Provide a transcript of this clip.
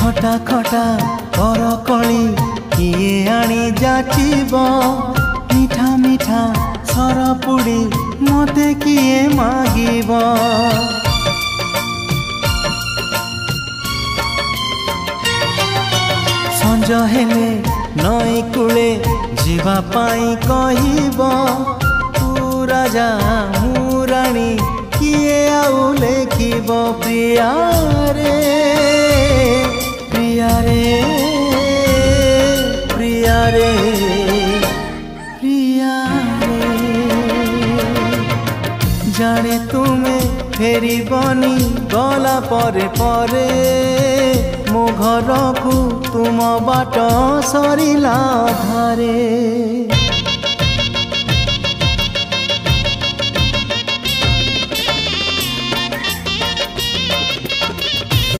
खटा खटा करकली किए आनी जाचिब मीठा मीठा सरपुड़ी मते किए मागिब संज हेले नई कूले जीवा पाई कहिब तू राजा मु राणी किए आउ लेखिब प्रिया रे प्रिया रे प्रिया रे प्रिया रे जाने तुम्हें फेरी बनी गला परे परे मो घर को तुम बाट सरिला धारे।